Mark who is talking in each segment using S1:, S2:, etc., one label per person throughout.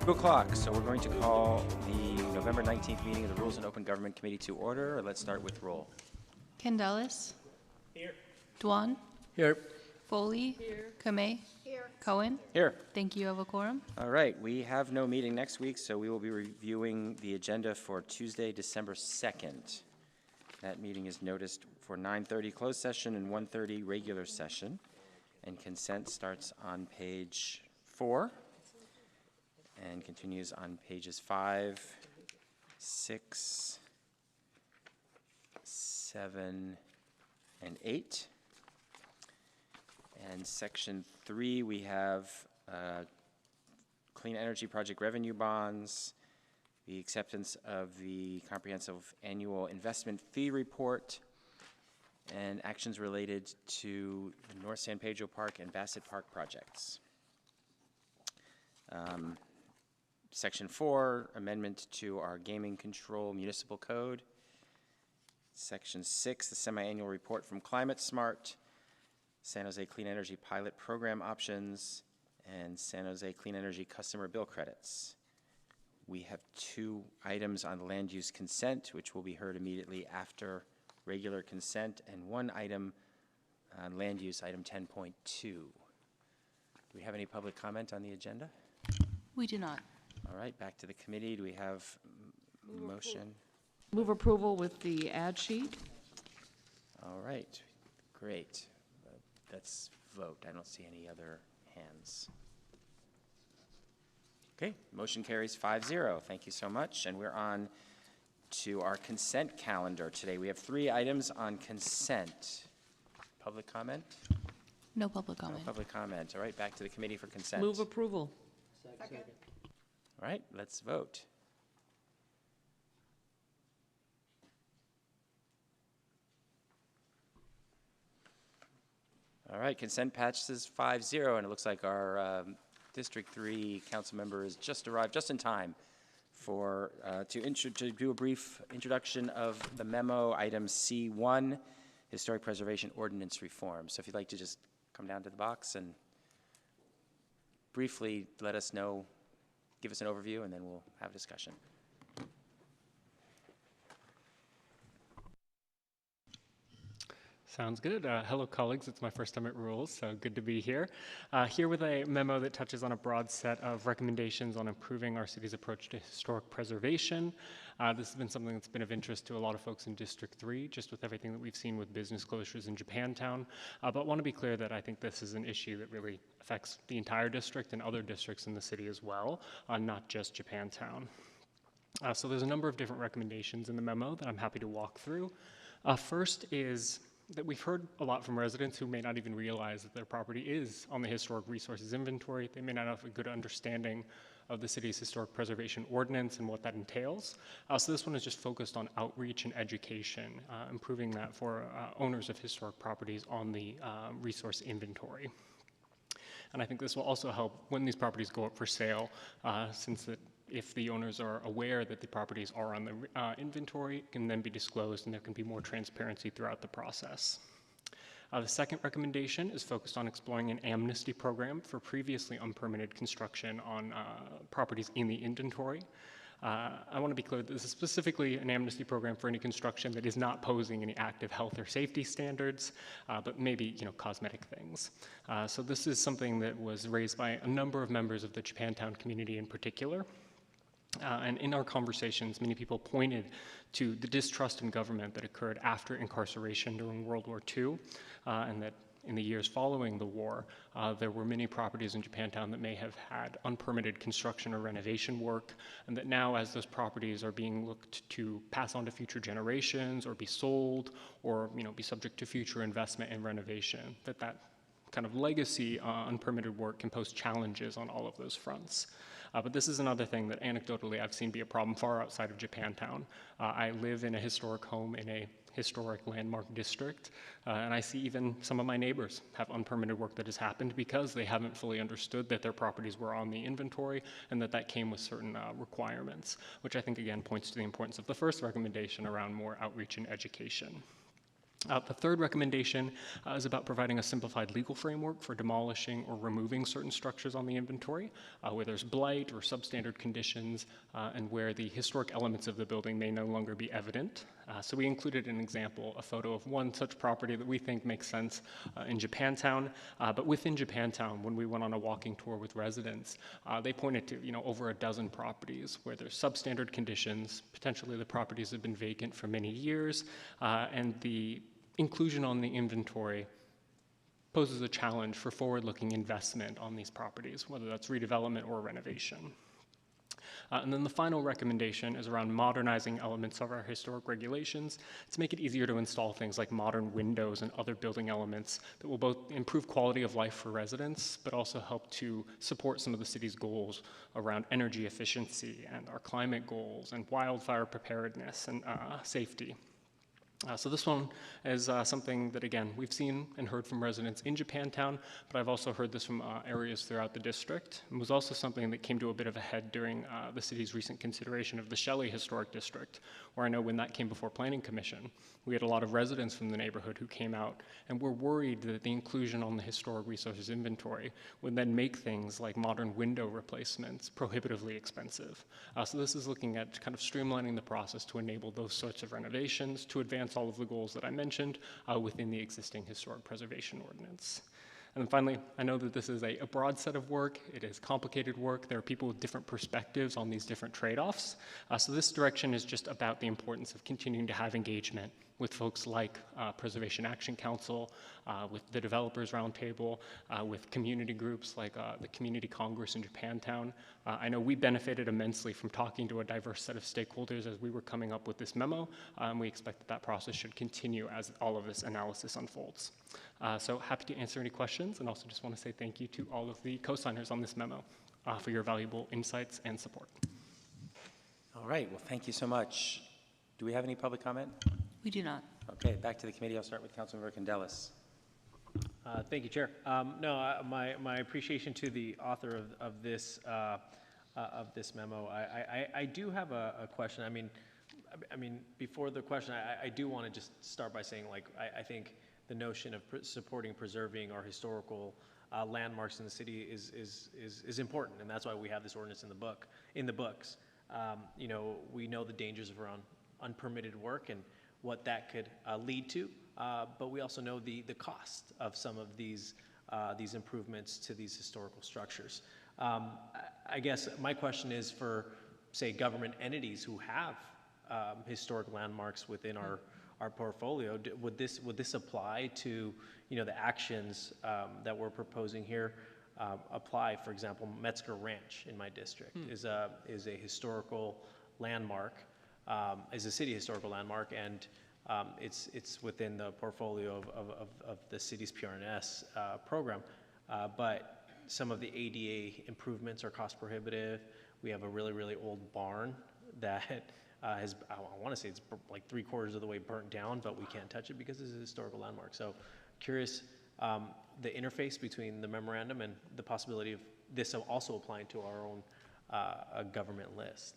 S1: 2 o'clock, so we're going to call the November 19th meeting of the Rules and Open Government Committee to order. Let's start with roll.
S2: Candelas.
S3: Here.
S2: Dwan.
S3: Here.
S2: Foley. Here. Kamei. Here. Cohen.
S1: Here.
S2: Thank you. Have a quorum.
S1: All right, we have no meeting next week, so we will be reviewing the agenda for Tuesday, December 2nd. That meeting is noticed for 9:30 closed session and 1:30 regular session. And consent starts on page 4 and continues on pages 5, 6, 7, and 8. And section 3, we have clean energy project revenue bonds, the acceptance of the comprehensive annual investment fee report, and actions related to the North San Pedro Park and Bassett Park projects. Section 4, amendment to our gaming control municipal code. Section 6, the semi-annual report from Climate Smart, San Jose Clean Energy pilot program options, and San Jose Clean Energy customer bill credits. We have 2 items on land use consent, which will be heard immediately after regular consent, and 1 item on land use, item 10.2. Do we have any public comment on the agenda?
S2: We do not.
S1: All right, back to the committee. Do we have motion?
S4: Move approval with the ad sheet.
S1: All right, great. Let's vote. I don't see any other hands. Okay, motion carries 5-0. Thank you so much. And we're on to our consent calendar today. We have 3 items on consent. Public comment?
S2: No public comment.
S1: No public comment. All right, back to the committee for consent.
S4: Move approval.
S3: Second.
S1: All right, let's vote. All right, consent passes 5-0, and it looks like our District 3 council member has just arrived just in time for to do a brief introduction of the memo, item C1, Historic Preservation Ordinance Reform. So if you'd like to just come down to the box and briefly let us know, give us an overview, and then we'll have a discussion.
S5: Sounds good. Hello, colleagues. It's my first time at Rules, so good to be here. Here with a memo that touches on a broad set of recommendations on improving our city's approach to historic preservation. This has been something that's been of interest to a lot of folks in District 3, just with everything that we've seen with business closures in Japantown. But want to be clear that I think this is an issue that really affects the entire district and other districts in the city as well, not just Japantown. So there's a number of different recommendations in the memo that I'm happy to walk through. First is that we've heard a lot from residents who may not even realize that their property is on the historic resources inventory. They may not have a good understanding of the city's historic preservation ordinance and what that entails. So this one is just focused on outreach and education, improving that for owners of historic properties on the resource inventory. And I think this will also help when these properties go up for sale, since that if the owners are aware that the properties are on the inventory, it can then be disclosed and there can be more transparency throughout the process. The second recommendation is focused on exploring an amnesty program for previously unpermitted construction on properties in the inventory. I want to be clear that this is specifically an amnesty program for any construction that is not posing any active health or safety standards, but maybe cosmetic things. So this is something that was raised by a number of members of the Japantown community in particular. And in our conversations, many people pointed to the distrust in government that occurred after incarceration during World War II, and that in the years following the war, there were many properties in Japantown that may have had unpermitted construction or renovation work, and that now as those properties are being looked to pass on to future generations or be sold or be subject to future investment and renovation, that kind of legacy unpermitted work can pose challenges on all of those fronts. But this is another thing that anecdotally I've seen be a problem far outside of Japantown. I live in a historic home in a historic landmark district, and I see even some of my neighbors have unpermitted work that has happened because they haven't fully understood that their properties were on the inventory and that came with certain requirements, which I think again points to the importance of the first recommendation around more outreach and education. The third recommendation is about providing a simplified legal framework for demolishing or removing certain structures on the inventory where there's blight or substandard conditions and where the historic elements of the building may no longer be evident. So we included an example, a photo of one such property that we think makes sense in Japantown. But within Japantown, when we went on a walking tour with residents, they pointed to over a dozen properties where there's substandard conditions. Potentially the properties have been vacant for many years, and the inclusion on the inventory poses a challenge for forward-looking investment on these properties, whether that's redevelopment or renovation. And then the final recommendation is around modernizing elements of our historic regulations to make it easier to install things like modern windows and other building elements that will both improve quality of life for residents, but also help to support some of the city's goals around energy efficiency and our climate goals and wildfire preparedness and safety. So this one is something that, again, we've seen and heard from residents in Japantown, but I've also heard this from areas throughout the district. It was also something that came to a bit of a head during the city's recent consideration of the Shelley Historic District, where I know when that came before Planning Commission, we had a lot of residents from the neighborhood who came out and were worried that the inclusion on the historic resources inventory would then make things like modern window replacements prohibitively expensive. So this is looking at kind of streamlining the process to enable those sorts of renovations, to advance all of the goals that I mentioned within the existing historic preservation ordinance. And then finally, I know that this is a broad set of work. It is complicated work. There are people with different perspectives on these different trade-offs. So this direction is just about the importance of continuing to have engagement with folks like Preservation Action Council, with the Developers Roundtable, with community groups like the Community Congress in Japantown. I know we benefited immensely from talking to a diverse set of stakeholders as we were coming up with this memo. We expect that that process should continue as all of this analysis unfolds. So happy to answer any questions, and also just want to say thank you to all of the co-signers on this memo for your valuable insights and support.
S1: All right, well, thank you so much. Do we have any public comment?
S2: We do not.
S1: Okay, back to the committee. I'll start with Councilmember Candelas.
S3: Thank you, Chair. My appreciation to the author of this memo. I do have a question. I mean, before the question, I do want to just start by saying, like, I think the notion of supporting, preserving our historical landmarks in the city is important, and that's why we have this ordinance in the books. We know the dangers around unpermitted work and what that could lead to, but we also know the cost of some of these improvements to these historical structures. I guess my question is for, say, government entities who have historic landmarks within our portfolio. Would this apply to the actions that we're proposing here? Apply, for example, Metzger Ranch in my district is a historical landmark. Is a city historical landmark, and it's within the portfolio of the city's PRNS program. But some of the ADA improvements are cost prohibitive. We have a really, really old barn that I want to say it's like 3/4 of the way burnt down, but we can't touch it because it's a historical landmark. So curious, the interface between the memorandum and the possibility of this also applying to our own government list.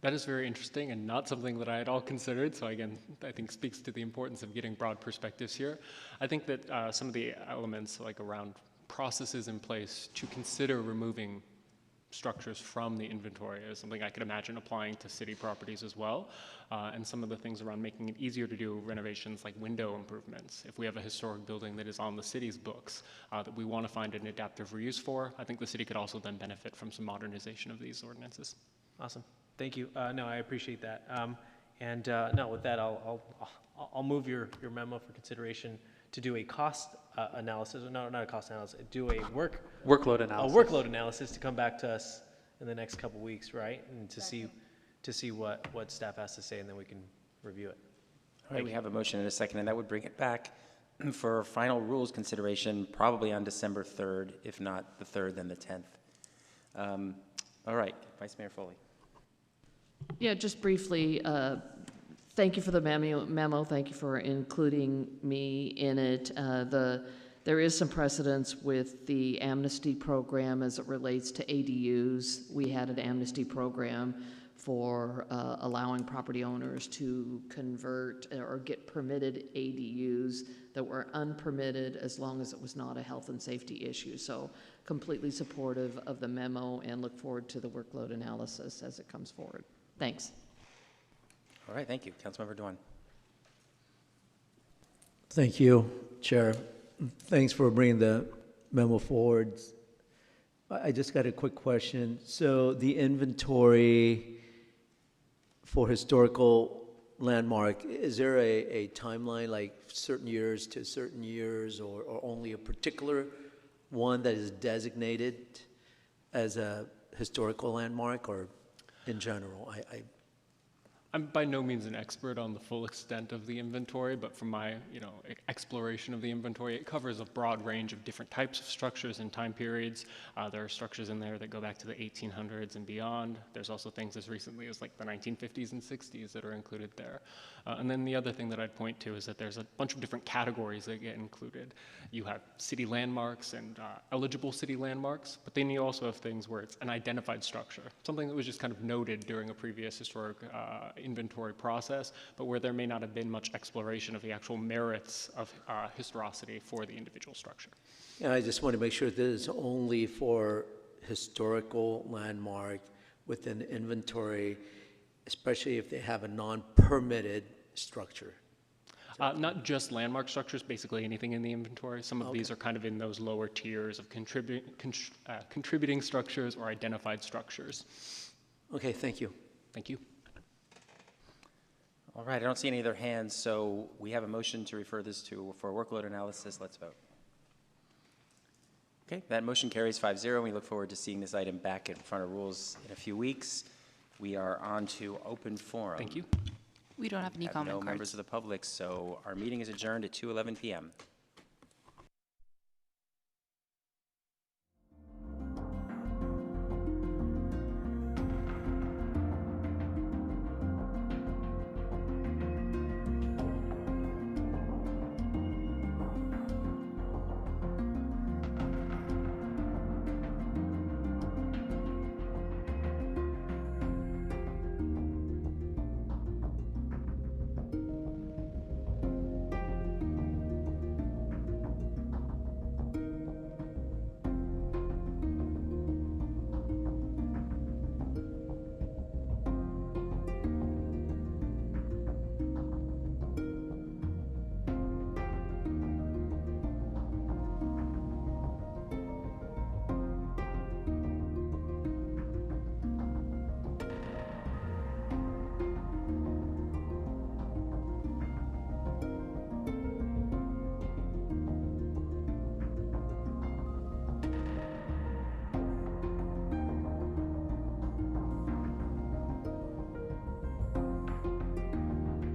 S5: That is very interesting and not something that I had all considered. So again, I think speaks to the importance of getting broad perspectives here. I think that some of the elements like around processes in place to consider removing structures from the inventory is something I could imagine applying to city properties as well. And some of the things around making it easier to do renovations like window improvements. If we have a historic building that is on the city's books that we want to find an adaptive reuse for, I think the city could also then benefit from some modernization of these ordinances.
S3: Awesome. Thank you. No, I appreciate that. No, with that, I'll move your memo for consideration to do a cost analysis. No, not a cost analysis. Do a workload analysis. A workload analysis to come back to us in the next couple weeks, right? And to see what staff has to say, and then we can review it.
S1: All right, we have a motion and a second, and that would bring it back for final rules consideration, probably on December 3rd, if not the 3rd, then the 10th. All right, Vice Mayor Foley.
S4: Yeah, just briefly, thank you for the memo. Thank you for including me in it. The There is some precedence with the amnesty program as it relates to ADUs. We had an amnesty program for allowing property owners to convert or get permitted ADUs that were unpermitted as long as it was not a health and safety issue. So completely supportive of the memo and look forward to the workload analysis as it comes forward. Thanks.
S1: All right, thank you. Councilmember Dewan.
S6: Thank you, Chair. Thanks for bringing the memo forward. I just got a quick question. So the inventory for historical landmark, is there a timeline, like certain years to certain years, or only a particular one that is designated as a historical landmark, or in general?
S5: I'm by no means an expert on the full extent of the inventory, but from my, exploration of the inventory, it covers a broad range of different types of structures and time periods. There are structures in there that go back to the 1800s and beyond. There's also things as recently as like the 1950s and 60s that are included there. And then the other thing that I'd point to is that there's a bunch of different categories that get included. You have city landmarks and eligible city landmarks, but then you also have things where it's an identified structure, something that was just kind of noted during a previous historic inventory process, but where there may not have been much exploration of the actual merits of historicity for the individual structure.
S6: Yeah, I just want to make sure this is only for historical landmark within inventory, especially if they have a non-permitted structure.
S5: Not just landmark structures, basically anything in the inventory. Some of these are kind of in those lower tiers of contributing structures or identified structures.
S6: Okay, thank you.
S5: Thank you.
S1: All right, I don't see any other hands, so we have a motion to refer this for workload analysis. Let's vote. Okay, that motion carries 5-0. We look forward to seeing this item back in front of rules in a few weeks. We are on to open forum.
S5: Thank you.
S2: We don't have any
S1: Have
S2: comment
S1: no
S2: cards.
S1: members of the public, so our meeting is adjourned at 2:11 p.m.